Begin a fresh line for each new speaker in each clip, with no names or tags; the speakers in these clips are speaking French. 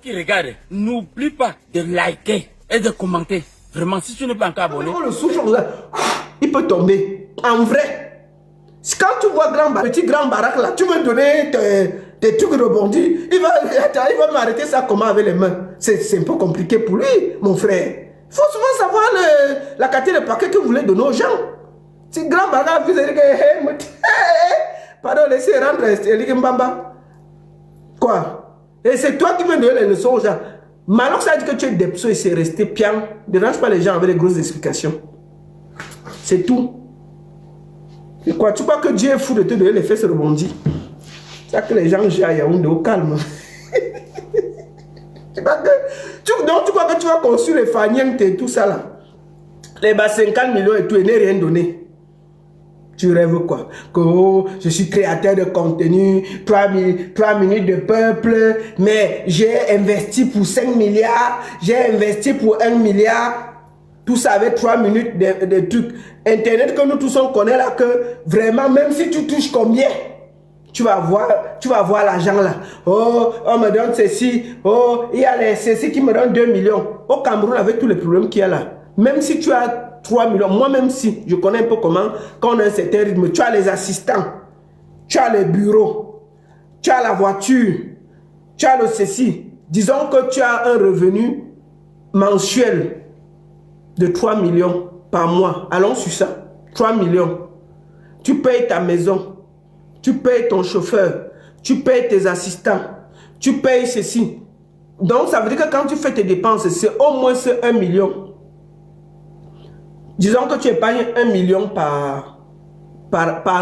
qui regardes, n'oublie pas de liker et de commenter. Vraiment, si tu n'es pas encore abonné.
Le souffle, il peut tomber. En vrai. Quand tu vois petit grand baraque là, tu veux donner tes trucs rebondis. Il va m'arrêter ça comment avec les mains. C'est un peu compliqué pour lui, mon frère. Il faut souvent savoir la quantité de paquets que vous voulez donner aux gens. Si grand baraque, vous allez dire, pardon, laissez rendre Elie Mbamba. Quoi? Et c'est toi qui veux donner les leçons aux gens. Mais alors ça dit que tu es dépso et c'est resté pian. Ne dérange pas les gens avec les grosses explications. C'est tout. Et quoi, tu crois que Dieu est fou de te donner les fesses rebondies? C'est ça que les gens gèrent à Yaoundé au calme. Donc tu crois que tu vas construire les faniens et tout ça là. Les 50 millions et tout et n'est rien donné. Tu rêves quoi? Que oh, je suis créateur de contenu, 3 minutes de peuple, mais j'ai investi pour 5 milliards, j'ai investi pour 1 milliard. Tout ça avec 3 minutes de trucs. Internet que nous tous on connaît là, que vraiment, même si tu touches combien, tu vas voir l'argent là. Oh, on me donne ceci. Oh, il y a ceci qui me donne 2 millions. Au Cameroun, avec tous les problèmes qu'il y a là, même si tu as 3 millions, moi-même si, je connais un peu comment, quand on a un certain rythme, tu as les assistants, tu as les bureaux, tu as la voiture, tu as le ceci. Disons que tu as un revenu mensuel de 3 millions par mois. Allons sur ça. 3 millions. Tu payes ta maison. Tu payes ton chauffeur. Tu payes tes assistants. Tu payes ceci. Donc, ça veut dire que quand tu fais tes dépenses, c'est au moins 1 million. Disons que tu épargnes 1 million par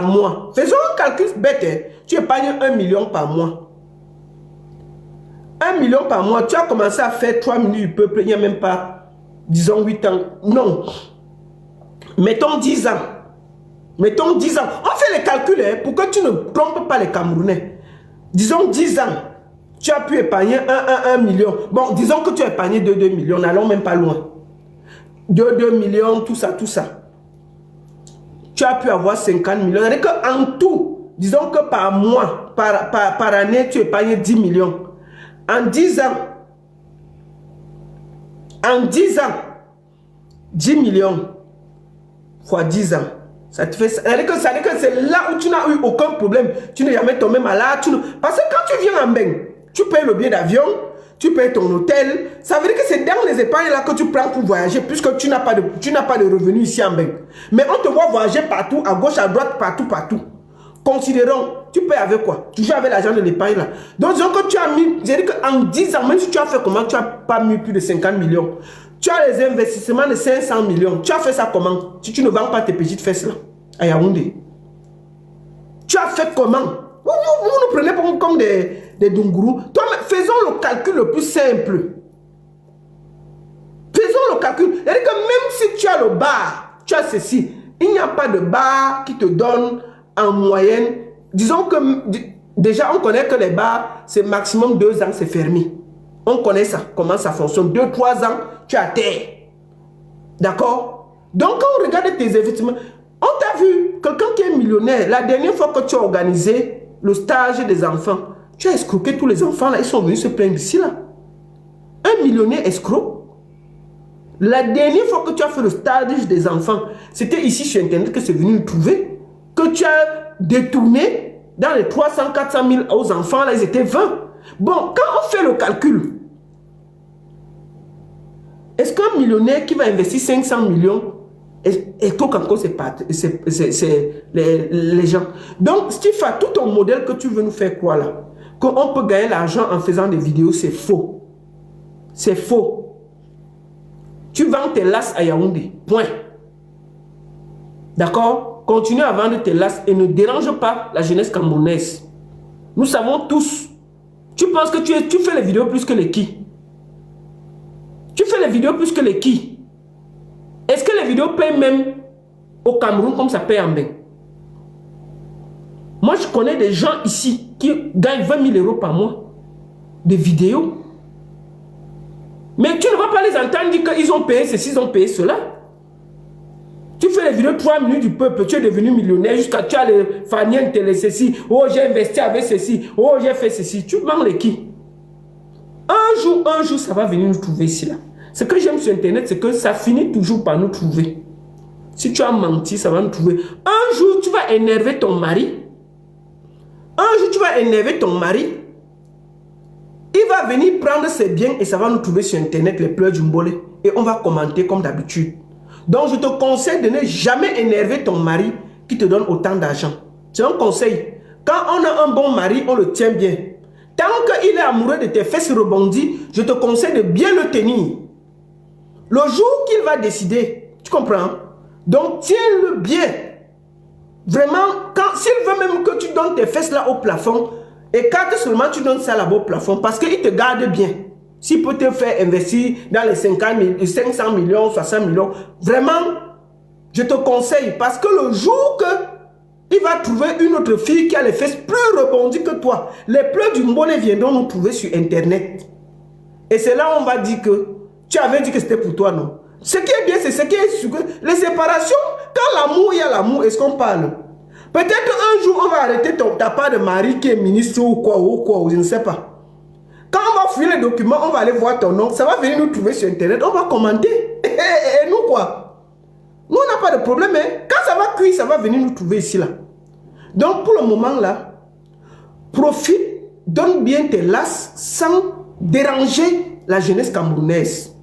mois. Faisons un calcul bête. Hein? Tu épargnes 1 million par mois. 1 million par mois. Tu as commencé à faire 3 minutes du peuple. Il n'y a même pas, disons, 8 ans. Non. Mettons 10 ans. Mettons 10 ans. On fait les calculs hein, pour que tu ne trompes pas les Camerounais. Disons 10 ans. Tu as pu épargner 1 million. Bon, disons que tu as épargné 2 millions. N'allons même pas loin. 2 millions, tout ça, tout ça. Tu as pu avoir 50 millions. C'est-à-dire qu'en tout, disons que par mois, par année, tu épargnes 10 millions. En 10 ans, 10 millions fois 10 ans. Ça te fait ça. C'est-à-dire que c'est là où tu n'as eu aucun problème. Tu n'es jamais tombé malade. Parce que quand tu viens en bain, tu payes le billet d'avion, tu payes ton hôtel. Ça veut dire que c'est dans les épargnes là que tu prends pour voyager, puisque tu n'as pas de revenus ici en bain. Mais on te voit voyager partout, à gauche, à droite, partout. Considérons, tu payes avec quoi? Toujours avec l'argent de l'épargne là. Donc disons que tu as mis, c'est-à-dire qu'en 10 ans, même si tu as fait comment, tu n'as pas mis plus de 50 millions. Tu as les investissements de 500 millions. Tu as fait ça comment? Si tu ne vends pas tes petites fesses là, à Yaoundé. Tu as fait comment? Vous nous prenez comme des dungourous. Toi, faisons le calcul le plus simple. Faisons le calcul. C'est-à-dire que même si tu as le bar, tu as ceci. Il n'y a pas de bar qui te donne en moyenne. Disons que déjà, on connaît que les bars, c'est maximum 2 ans, c'est fermé. On connaît ça, comment ça fonctionne. 2-3 ans, tu es à terre. D'accord? Donc, quand on regarde tes investissements, on t'a vu, quelqu'un qui est millionnaire, la dernière fois que tu as organisé le stage des enfants, tu as escroqué tous les enfants, là, ils sont venus se plaindre ici, là. Un millionnaire escroc. La dernière fois que tu as fait le stage des enfants, c'était ici sur Internet que c'est venu nous trouver, que tu as détourné dans les 300-400 000 aux enfants, là, ils étaient 20. Bon, quand on fait le calcul, est-ce qu'un millionnaire qui va investir 500 millions est tout encore c'est les gens? Donc, Steve, tout ton modèle que tu veux nous faire quoi là? Qu'on peut gagner l'argent en faisant des vidéos, c'est faux. C'est faux. Tu vends tes lasses à Yaoundé. Point. D'accord? Continue à vendre tes lasses et ne dérange pas la jeunesse camerounaise. Nous savons tous. Tu penses que tu fais les vidéos plus que les qui? Tu fais les vidéos plus que les qui? Est-ce que les vidéos payent même au Cameroun comme ça paye en bain? Moi, je connais des gens ici qui gagnent 20 000 € par mois de vidéos. Mais tu ne vas pas les entendre dire qu'ils ont payé ceci, ils ont payé cela. Tu fais les vidéos 3 minutes du peuple, tu es devenu millionnaire jusqu'à tu as les faniens télé ceci. Oh, j'ai investi avec ceci. Oh, j'ai fait ceci. Tu vends les qui? Un jour, ça va venir nous trouver ici, là. Ce que j'aime sur Internet, c'est que ça finit toujours par nous trouver. Si tu as menti, ça va nous trouver. Un jour, tu vas énerver ton mari. Un jour, tu vas énerver ton mari. Il va venir prendre ses biens et ça va nous trouver sur Internet, les pleurs du Mbolé. Et on va commenter comme d'habitude. Donc, je te conseille de ne jamais énerver ton mari qui te donne autant d'argent. C'est un conseil. Quand on a un bon mari, on le tient bien. Tant qu'il est amoureux de tes fesses rebondies, je te conseille de bien le tenir. Le jour qu'il va décider, tu comprends? Donc, tiens-le bien. Vraiment, s'il veut même que tu donnes tes fesses là au plafond, écarte seulement, tu donnes ça là-bas au plafond parce qu'il te garde bien. S'il peut te faire investir dans les 500 millions, 60 millions, vraiment, je te conseille parce que le jour que il va trouver une autre fille qui a les fesses plus rebondies que toi, les pleurs du Mbolé viendront nous trouver sur Internet. Et c'est là où on va dire que tu avais dit que c'était pour toi, non? Ce qui est bien, c'est ce qui est sûr. Les séparations, quand l'amour, il y a l'amour, est-ce qu'on parle? Peut-être un jour, on va arrêter ta part de mari qui est ministre ou quoi, je ne sais pas. Quand on va fouiller les documents, on va aller voir ton nom, ça va venir nous trouver sur Internet, on va commenter. Et nous, quoi? Nous, on n'a pas de problème, hein? Quand ça va cuire, ça va venir nous trouver ici, là. Donc, pour le moment, là, profite, donne bien tes lasses sans déranger la jeunesse camerounaise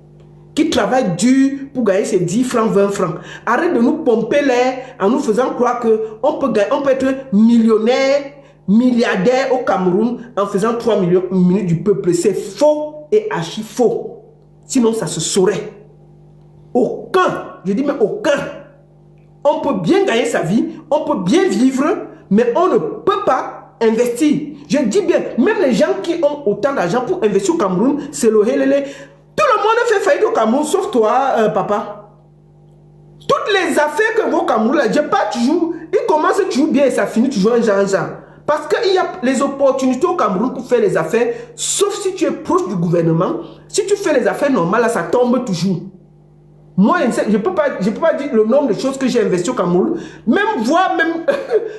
qui travaille dur pour gagner ses 10 francs, 20 francs. Arrête de nous pomper l'air en nous faisant croire qu'on peut être millionnaire, milliardaire au Cameroun en faisant 3 minutes du peuple. C'est faux et archi faux. Sinon, ça se saurait. Aucun, je dis mais aucun. On peut bien gagner sa vie, on peut bien vivre, mais on ne peut pas investir. Je dis bien, même les gens qui ont autant d'argent pour investir au Cameroun, c'est le helele. Tout le monde fait faillite au Cameroun, sauf toi, papa. Toutes les affaires que vos Cameroun, là, je pas toujours, ils commencent toujours bien et ça finit toujours un genre. Parce qu'il y a les opportunités au Cameroun pour faire les affaires, sauf si tu es proche du gouvernement. Si tu fais les affaires normales, là, ça tombe toujours. Moi, je ne peux pas dire le nombre de choses que j'ai investi au Cameroun. Même voir, même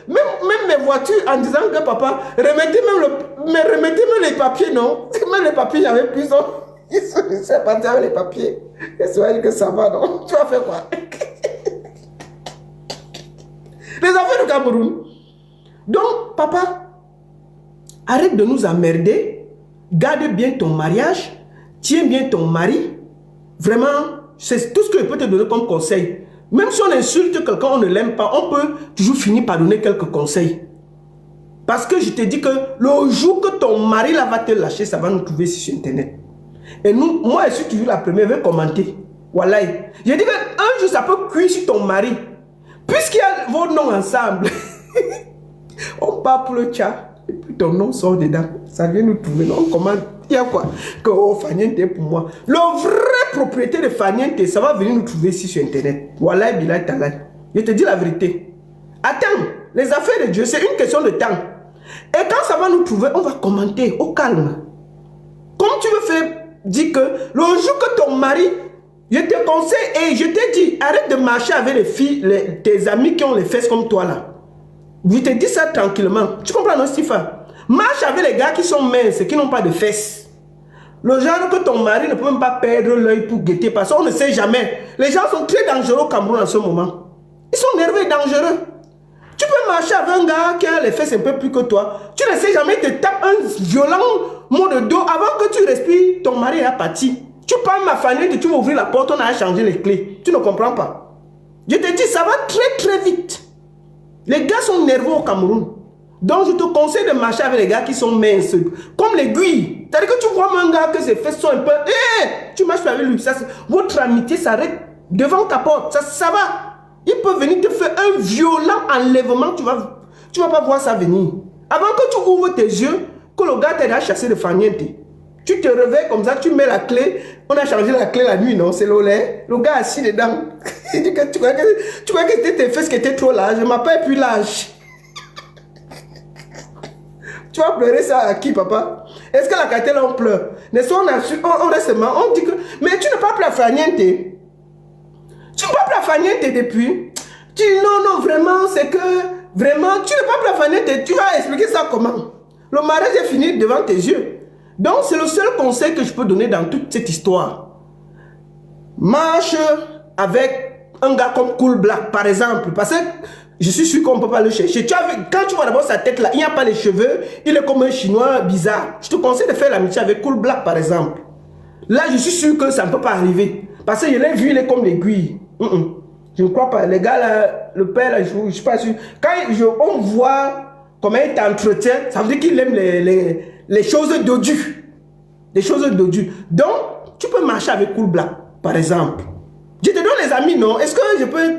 mes voitures en disant que papa, remettez même les papiers, non? Même les papiers, j'avais plus. Ils sont partis avec les papiers. Et c'est vrai que ça va, non? Tu vas faire quoi? Les affaires du Cameroun. Donc, papa, arrête de nous emmerder. Garde bien ton mariage. Tiens bien ton mari. Vraiment. C'est tout ce que je peux te donner comme conseil. Même si on insulte quelqu'un, on ne l'aime pas, on peut toujours finir par donner quelques conseils. Parce que je te dis que le jour que ton mari là va te lâcher, ça va nous trouver sur Internet. Et nous, moi je suis toujours la première, je vais commenter. Voilà. Je dis qu'un jour ça peut cuire sur ton mari. Puisqu'il y a vos noms ensemble, on part pour le chat, et puis ton nom sort dedans. Ça vient nous trouver, non? On commande. Il y a quoi? Que Faniente pour moi. Le vrai propriétaire de Faniente, ça va venir nous trouver ici sur Internet. Voilà, Bilal Talal. Je te dis la vérité. Attends, les affaires de Dieu, c'est une question de temps. Et quand ça va nous trouver, on va commenter au calme. Comme tu veux faire, dis que le jour que ton mari, je te conseille et je te dis, arrête de marcher avec les filles, tes amis qui ont les fesses comme toi là. Je te dis ça tranquillement. Tu comprends, non, Stéphane? Marche avec les gars qui sont minces, qui n'ont pas de fesses. Le genre que ton mari ne peut même pas perdre l'œil pour guetter, parce qu'on ne sait jamais. Les gens sont très dangereux au Cameroun en ce moment. Ils sont nerveux et dangereux. Tu peux marcher avec un gars qui a les fesses un peu plus que toi. Tu ne sais jamais, il te tape un violent mot de dos. Avant que tu respires, ton mari est parti. Tu parles ma famille, tu vas ouvrir la porte, on a changé les clés. Tu ne comprends pas. Je te dis, ça va très très vite. Les gars sont nerveux au Cameroun. Donc je te conseille de marcher avec les gars qui sont minces. Comme l'aiguille. C'est-à-dire que tu vois un gars que ses fesses sont un peu... tu marches avec lui. Ça, votre amitié s'arrête devant ta porte. Ça va. Il peut venir te faire un violent enlèvement. Tu vas pas voir ça venir. Avant que tu ouvres tes yeux, que le gars t'aide à chasser de Faniente. Tu te réveilles comme ça, tu mets la clé. On a changé la clé la nuit, non? C'est le gars assis dedans. Il dit que tu crois que c'était tes fesses qui étaient trop larges. Je m'appelle plus large. Tu vas pleurer ça à qui, papa? Est-ce que la cartelle on pleure? N'est-ce pas, on dit que... Mais tu n'as pas appelé à Faniente. Tu n'as pas appelé à Faniente depuis. Tu dis non, vraiment, c'est que... Vraiment, tu n'as pas appelé à Faniente. Tu vas expliquer ça comment? Le mariage est fini devant tes yeux. Donc, c'est le seul conseil que je peux donner dans toute cette histoire. Marche avec un gars comme Cool Black, par exemple. Parce que je suis sûr qu'on ne peut pas le chercher. Quand tu vois d'abord sa tête là, il n'y a pas les cheveux. Il est comme un Chinois bizarre. Je te conseille de faire l'amitié avec Cool Black, par exemple. Là, je suis sûr que ça ne peut pas arriver. Parce que je l'ai vu, il est comme l'aiguille. Je ne crois pas. Les gars, là, le père, là, je ne suis pas sûr. Quand on voit comment il t'entretient, ça veut dire qu'il aime les choses dodues. Des choses dodues. Donc, tu peux marcher avec Cool Black, par exemple. Je te donne les amis, non? Est-ce que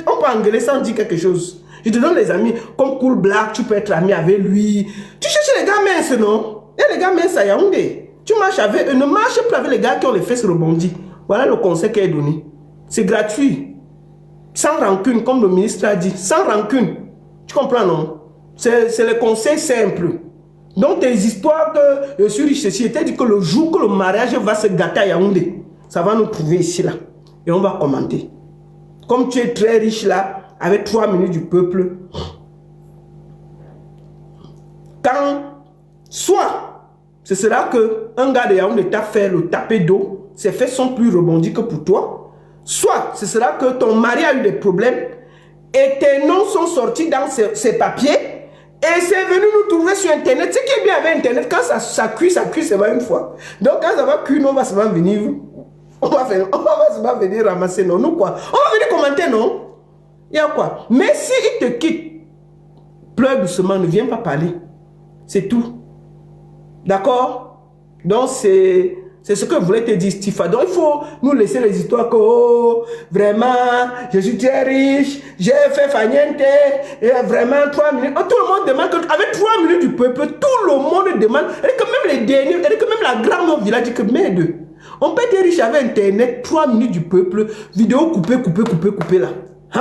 on peut engueuler sans dire quelque chose? Je te donne les amis, comme Cool Black, tu peux être ami avec lui. Tu cherches les gars minces, non? Il y a les gars minces à Yaoundé. Tu marches avec eux, ne marche plus avec les gars qui ont les fesses rebondies. Voilà le conseil qu'elle est donné. C'est gratuit. Sans rancune, comme le ministre a dit. Sans rancune. Tu comprends, non? C'est le conseil simple. Donc, tes histoires que je suis riche, ceci, je t'ai dit que le jour que le mariage va se gâter à Yaoundé, ça va nous trouver ici, là. Et on va commenter. Comme tu es très riche, là, avec 3 minutes du peuple, quand, soit, ce sera que un gars de Yaoundé t'a fait le tapé d'eau, ses fesses sont plus rebondies que pour toi. Soit, ce sera que ton mari a eu des problèmes et tes noms sont sortis dans ses papiers et c'est venu nous trouver sur Internet. Ce qui est bien avec Internet, quand ça cuit seulement une fois. Donc, quand ça va cuire, on va seulement venir, on va seulement venir ramasser, non, nous quoi. On va venir commenter, non. Il y a quoi. Mais si il te quitte, pleure doucement, ne viens pas parler. C'est tout. D'accord? Donc, c'est ce que je voulais te dire, Stifa. Donc, il faut nous laisser les histoires que, oh, vraiment, je suis très riche, j'ai fait fagnente, et vraiment, 3 minutes. Oh, tout le monde demande, avec 3 minutes du peuple, tout le monde demande, et que même les derniers, et que même la grande village dit que, merde, on peut être riche avec Internet, 3 minutes du peuple, vidéo coupée là. Hein?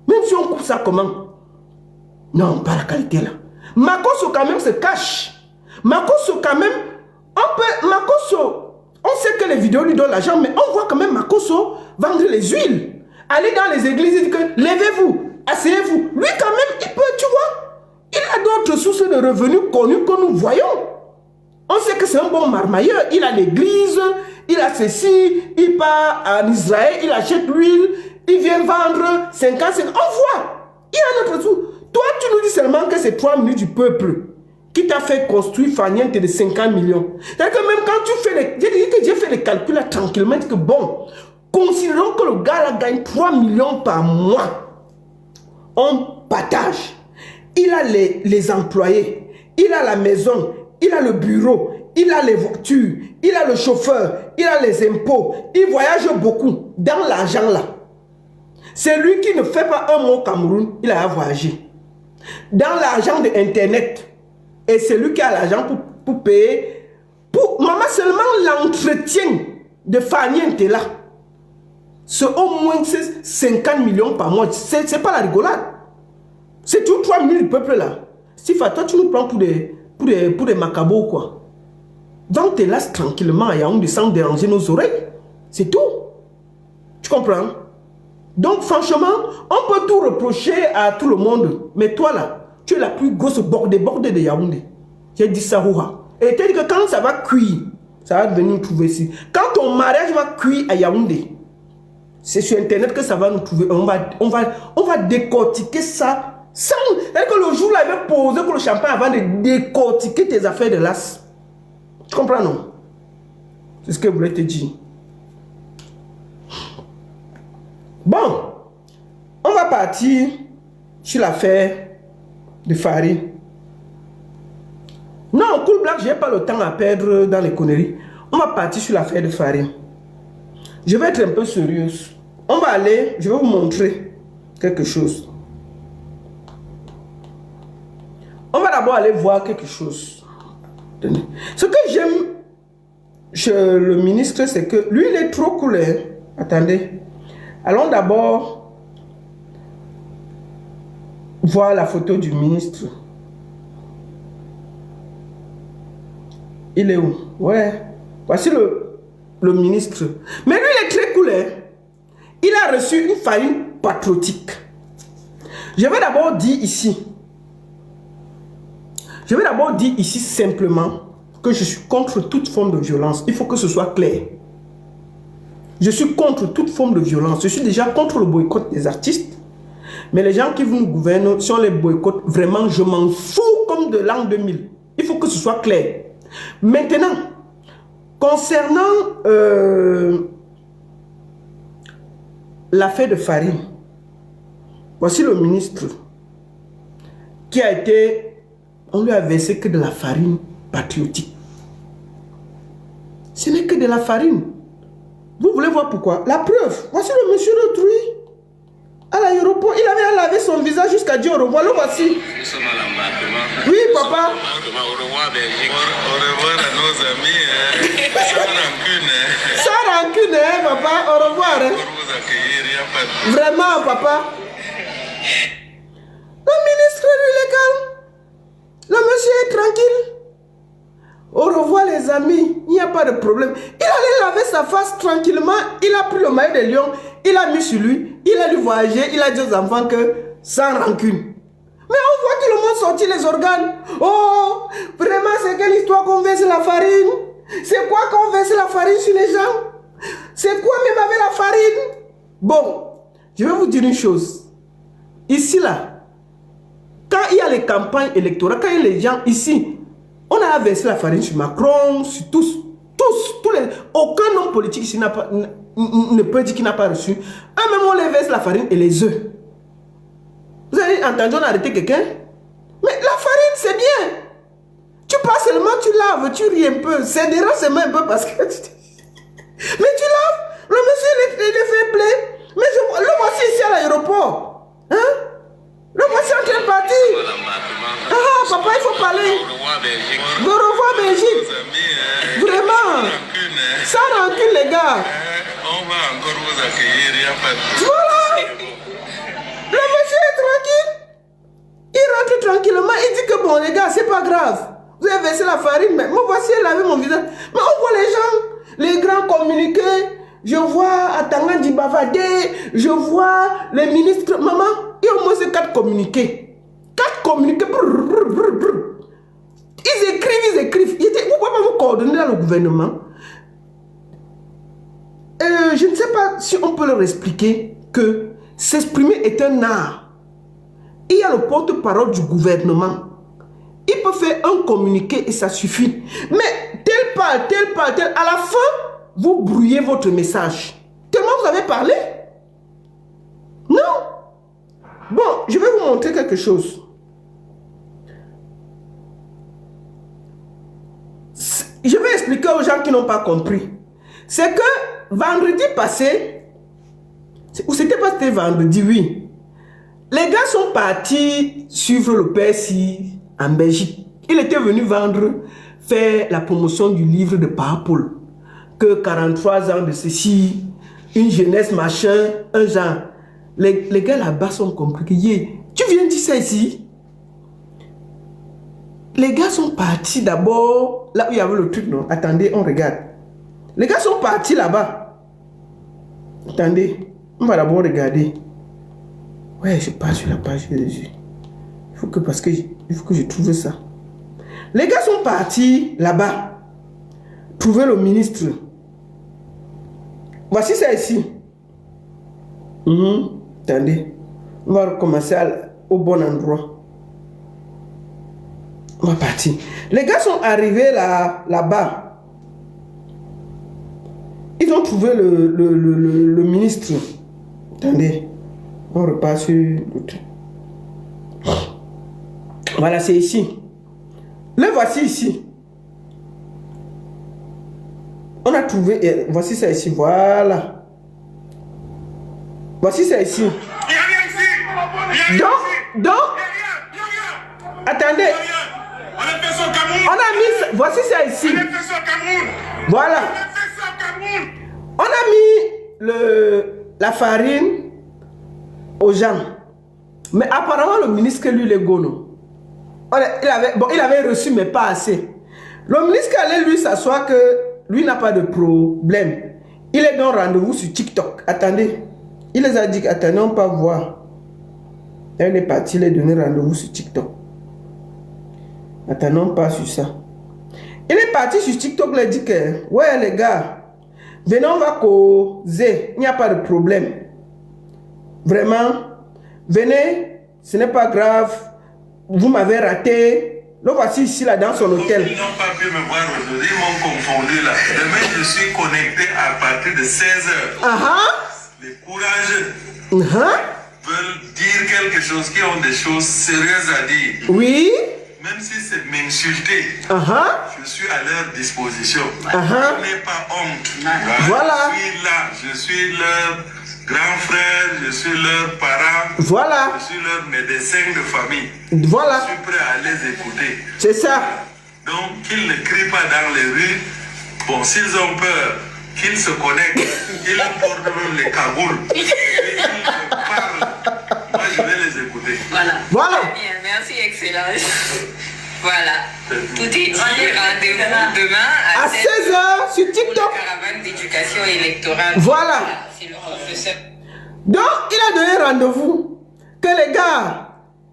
Même si on coupe ça comment? Non, pas la qualité là. Makosso quand même se cache. Makosso quand même, Makosso, on sait que les vidéos lui donnent l'argent, mais on voit quand même Makosso vendre les huiles. Aller dans les églises et dire que levez-vous, asseyez-vous. Lui quand même, il peut, tu vois, il a d'autres sources de revenus connues que nous voyons. On sait que c'est un bon marmailleur. Il a l'église, il a ceci, il part en Israël, il achète l'huile, il vient vendre 50. On voit, il a notre sous. Toi, tu nous dis seulement que c'est 3 minutes du peuple qui t'a fait construire Fagnente de 50 millions. C'est-à-dire que même quand tu fais les... J'ai fait les calculs là tranquillement, que bon, considérons que le gars là gagne 3 millions par mois. On partage. Il a les employés, il a la maison, il a le bureau, il a les voitures, il a le chauffeur, il a les impôts, il voyage beaucoup dans l'argent là. C'est lui qui ne fait pas un mot au Cameroun, il a voyagé. Dans l'argent de Internet. Et c'est lui qui a l'argent pour payer. Maman, seulement l'entretien de Fagnente là. C'est au moins 50 millions par mois. C'est pas la rigolade. C'est tout 3 minutes du peuple là. Stifa, toi tu nous prends pour des macabos quoi. Donc tu laisses tranquillement à Yaoundé sans déranger nos oreilles. C'est tout. Tu comprends? Donc franchement, on peut tout reprocher à tout le monde. Mais toi là, tu es la plus grosse bordée de Yaoundé. J'ai dit ça, et tu dis que quand ça va cuire, ça va venir nous trouver ici. Quand ton mariage va cuire à Yaoundé, c'est sur Internet que ça va nous trouver. On va décortiquer ça. Sans que le jour là, il va poser pour le champagne avant de décortiquer tes affaires de l'as. Tu comprends, non? C'est ce que je voulais te dire. Bon, on va partir sur l'affaire de Farine. Non, Cool Black, je n'ai pas le temps à perdre dans les conneries. On va partir sur l'affaire de Farine. Je vais être un peu sérieuse. On va aller, je vais vous montrer quelque chose. On va d'abord aller voir quelque chose. Tenez. Ce que j'aime chez le ministre, c'est que lui, il est trop cool. Hein? Attendez. Allons d'abord voir la photo du ministre. Il est où? Ouais. Voici le ministre. Mais lui, il est très cool. Hein? Il a reçu une farine patriotique. Je vais d'abord dire ici. Je vais d'abord dire ici simplement que je suis contre toute forme de violence. Il faut que ce soit clair. Je suis contre toute forme de violence. Je suis déjà contre le boycott des artistes. Mais les gens qui vous gouvernent, si on les boycotte, vraiment, je m'en fous comme de l'an 2000. Il faut que ce soit clair. Maintenant, concernant l'affaire de Farine, voici le ministre qui a été... On lui a versé que de la farine patriotique. Ce n'est que de la farine. Vous voulez voir pourquoi? La preuve, voici le monsieur d'autrui. À l'aéroport, il avait lavé son visage jusqu'à dire au revoir. Le voici. Oui, papa.
Au revoir à nos amis. Sans rancune.
Sans rancune, hein, papa. Au revoir. Hein.
Pour vous accueillir, il n'y a pas de...
Vraiment, papa. Le ministre, lui, il est calme. Le monsieur est tranquille. Au revoir, les amis. Il n'y a pas de problème. Il allait laver sa face tranquillement. Il a pris le maillot de lion. Il a mis sur lui. Il a dû voyager. Il a dit aux enfants que sans rancune. Mais on voit tout le monde sortir les organes. Oh, vraiment, c'est quelle histoire qu'on verse la farine? C'est quoi qu'on verse la farine sur les gens? C'est quoi même avec la farine? Bon, je vais vous dire une chose. Ici, là, quand il y a les campagnes électorales, quand il y a les gens ici, on a versé la farine sur Macron, sur tous les... Aucun homme politique ici ne peut dire qu'il n'a pas reçu. Même on les verse la farine et les œufs. Vous avez entendu, on a arrêté quelqu'un? Mais la farine, c'est bien. Tu passes seulement, tu laves, tu ris un peu. C'est dérange seulement un peu parce que... Mais tu laves. Le monsieur, il est fait plaisir. Mais le voici ici à l'aéroport. Hein? Le voici en train de partir. Ah, papa, il faut parler. Au revoir, Belgique. Vraiment. Sans rancune, les gars.
On va encore vous accueillir, il n'y a pas de...
Voilà. Le monsieur est tranquille. Il rentre tranquillement. Il dit que bon, les gars, c'est pas grave. Vous avez versé la farine, mais moi, voici, elle avait mon visage. Mais on voit les gens, les grands communiqués. Je vois Atangandi bavader. Je vois les ministres. Maman, il y a au moins 4 communiqués. 4 communiqués. Ils écrivent. Vous pouvez pas vous coordonner dans le gouvernement. Je ne sais pas si on peut leur expliquer que s'exprimer est un art. Il y a le porte-parole du gouvernement. Il peut faire un communiqué et ça suffit. Mais tel parle. À la fin, vous brouillez votre message. Tellement vous avez parlé. Non. Bon, je vais vous montrer quelque chose. Je vais expliquer aux gens qui n'ont pas compris. C'est que vendredi passé, ou c'était pas c'était vendredi, oui. Les gars sont partis suivre le PSI en Belgique. Il était venu faire la promotion du livre de Paul. Que 43 ans de ceci, une jeunesse machin, un genre. Les gars là-bas sont compliqués. Tu viens dire ça ici? Les gars sont partis d'abord, là où il y avait le truc, non? Attendez, on regarde. Les gars sont partis là-bas. Attendez, on va d'abord regarder. Ouais, je passe sur la page de Jésus. Il faut que je trouve ça. Les gars sont partis là-bas. Trouver le ministre. Voici ça ici. Attendez. On va recommencer au bon endroit. On va partir. Les gars sont arrivés là-bas. Ils ont trouvé le ministre. Attendez. On repart sur l'autre. Voilà, c'est ici. Le voici ici. On a trouvé... voici ça ici. Voilà. Voici ça ici. Donc... Attendez. On a mis... Voici ça ici. Voilà. On a mis la farine aux gens. Mais apparemment, le ministre, lui, les gono. Il avait reçu, mais pas assez. Le ministre allait lui s'asseoir que lui n'a pas de problème. Il est dans rendez-vous sur TikTok. Attendez. Il les a dit, attendez, on peut voir. Elle est partie, il est donné rendez-vous sur TikTok. Attendons pas sur ça. Il est parti sur TikTok, il a dit que, ouais les gars, venez, on va causer, il n'y a pas de problème. Vraiment, venez, ce n'est pas grave, vous m'avez raté. Le voici ici, là, dans son hôtel.
Ils n'ont pas pu me voir aujourd'hui, ils m'ont confondu là. Demain, je suis connecté à partir de 16h. Les courageux veulent dire quelque chose, qui ont des choses sérieuses à dire.
Oui.
Même si c'est m'insulter, je suis à leur disposition. Je n'ai pas honte.
Voilà.
Je suis là, je suis leur grand frère, je suis leur parent.
Voilà.
Je suis leur médecin de famille.
Voilà.
Je suis prêt à les écouter.
C'est ça.
Donc, qu'ils ne crient pas dans les rues. Bon, s'ils ont peur, qu'ils se connectent, qu'ils portent même les cagoules. Et qu'ils me parlent. Moi, je vais les écouter.
Voilà.
Voilà.
Bien, merci, Excellence. Voilà. Tout est dit. Rendez-vous demain
À 16h sur
pour
TikTok.
la caravane d'éducation électorale.
Voilà.
C'est le professeur.
Donc, il a donné rendez-vous. Que les gars,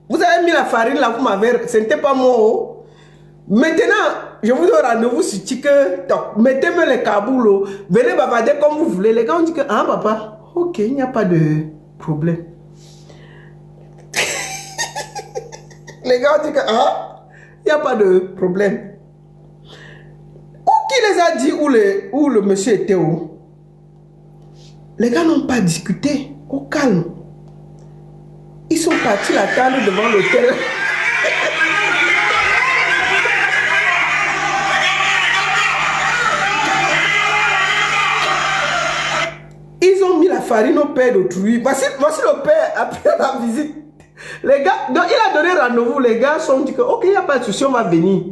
vous avez mis la farine là, vous m'avez. Ce n'était pas moi. Oh. Maintenant, je vous donne rendez-vous sur TikTok. Mettez-moi les kaboulos. Venez bavarder comme vous voulez. Les gars ont dit que, ah papa, ok, il n'y a pas de problème. Les gars ont dit que, ah, il n'y a pas de problème. Où qui les a dit où le monsieur était où? Les gars n'ont pas discuté. Au calme. Ils sont partis la table devant l'hôtel. Ils ont mis la farine au père d'autrui. Voici le père après la visite. Les gars, donc il a donné rendez-vous. Les gars sont dit que, ok, il n'y a pas de souci, on va venir.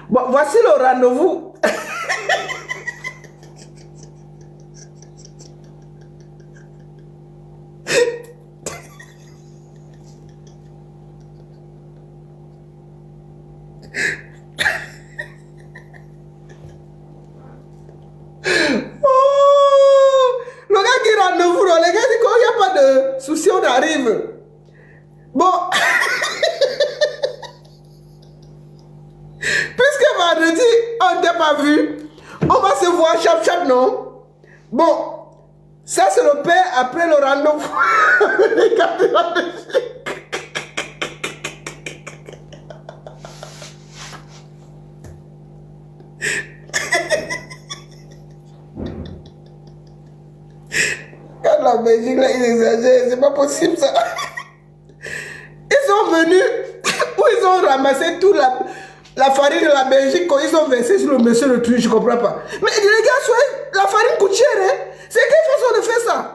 Bon, voici le rendez-vous. Le gars qui rendez-vous, le gars dit qu'il n'y a pas de souci, on arrive. Bon. Puisque vendredi, on t'a pas vu, on va se voir chap, non? Bon. Ça, c'est le père après le rendez-vous. Les gars de la Belgique. Quand la Belgique, là, ils exagèrent, c'est pas possible ça. Ils sont venus, où ils ont ramassé toute la farine de la Belgique, quand ils ont versé sur le monsieur le truc, je comprends pas. Mais les gars, la farine coûte cher, hein? C'est quelle façon de faire ça?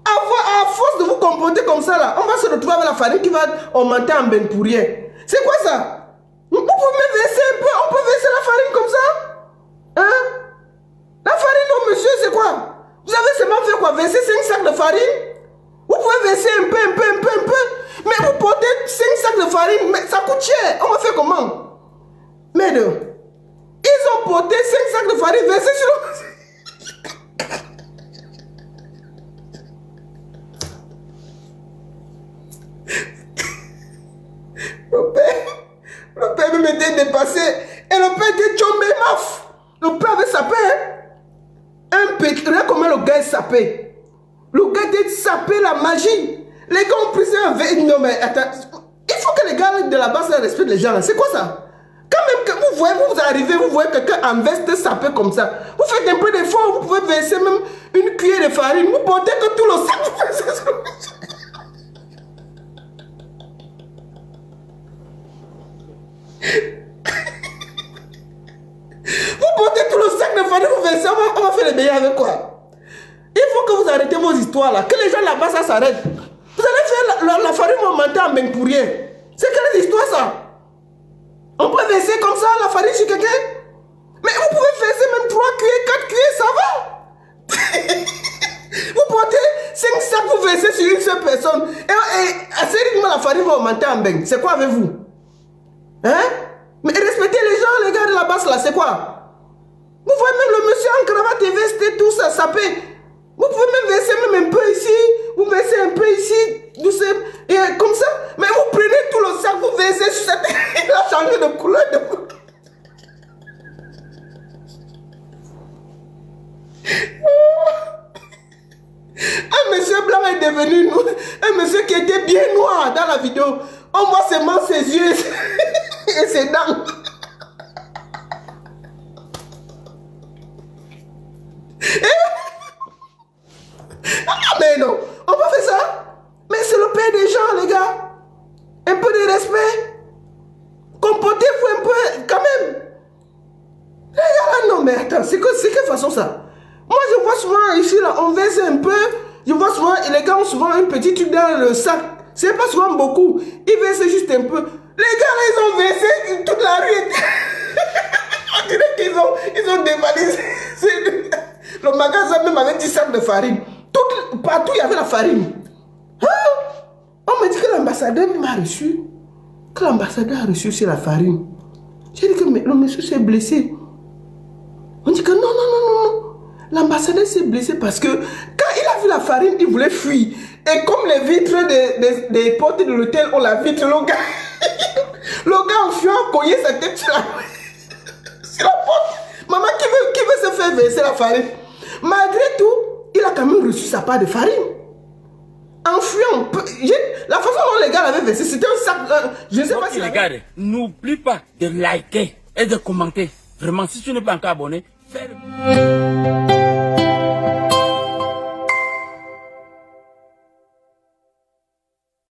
À force de vous comporter comme ça, là, on va se retrouver avec la farine qui va augmenter en ben pour rien. C'est quoi ça? Vous pouvez me verser un peu, on peut verser la farine comme ça? Hein? La farine, non, monsieur, c'est quoi? Vous avez seulement fait quoi? Verser 5 sacs de farine? Vous pouvez verser un peu. Mais vous portez 5 sacs de farine, mais ça coûte cher. On va faire comment? Merde. Ils ont porté 5 sacs de farine versés sur le... Le père même était dépassé. Et le père était tombé maf. Le père avait sapé. Un petit. Regarde comment le gars est sapé. Le gars était sapé la magie. Les gars ont pris un verre. Non mais attends. Il faut que les gars de la base respectent les gens là. C'est quoi ça? Quand même que vous voyez, vous arrivez, vous voyez quelqu'un en veste sapé comme ça. Vous faites un peu d'effort. Vous pouvez verser même une cuillère de farine. Vous portez que tout le sac. Vous versez sur le... Vous portez tout le sac de farine, vous versez, on va faire les meilleurs avec quoi? Il faut que vous arrêtez vos histoires là, que les gens là-bas ça s'arrête. Vous allez faire la farine monter en bain pour rien. C'est quelle histoire ça? On peut verser comme ça la farine sur quelqu'un? Mais vous pouvez verser même 3 cuillères, 4 cuillères, ça va? Vous portez 5 sacs, vous versez sur une seule personne. Et assez rythme la farine va augmenter en bain. C'est quoi avec vous? Hein? Mais respectez les gens, les gars de la basse là, c'est quoi? Vous voyez même le monsieur en cravate et veste et tout ça, sapé. Vous pouvez même verser même un peu ici, vous versez un peu ici, et comme ça. Mais vous prenez tout le sac, vous versez sur cette... Il a changé de couleur. vidéo, on voit seulement ses yeux et ses dents. Ah, mais non, on peut faire ça. Mais c'est le père des gens, les gars. Un peu de respect. Comportez-vous un peu, quand même. Les gars, là, non, mais attends, c'est quelle façon ça? Moi, je vois souvent ici, là, on verse un peu. Je vois souvent, les gars ont souvent un petit truc dans le sac. C'est pas souvent beaucoup. Ils versent juste un peu. Les gars, là, ils ont versé toute la rue. On dirait qu'ils ont dévalisé le magasin, même avec 10 sacs de farine. Partout, il y avait la farine. Hein? On me dit que l'ambassadeur m'a reçu. Que l'ambassadeur a reçu sur la farine. J'ai dit que le monsieur s'est blessé. On dit que non. L'ambassadeur s'est blessé parce que quand il a vu la farine, il voulait fuir. Et comme les vitres des portes de l'hôtel ont la vitre, le gars en fuyant a cogné sa tête sur la porte. Maman qui veut se faire verser la farine. Malgré tout, il a quand même reçu sa part de farine. En fuyant. La façon dont les gars l'avaient versé, c'était un sac. Je ne sais pas si...
Regarde, n'oublie pas de liker et de commenter. Vraiment, si tu n'es pas encore abonné, fais-le.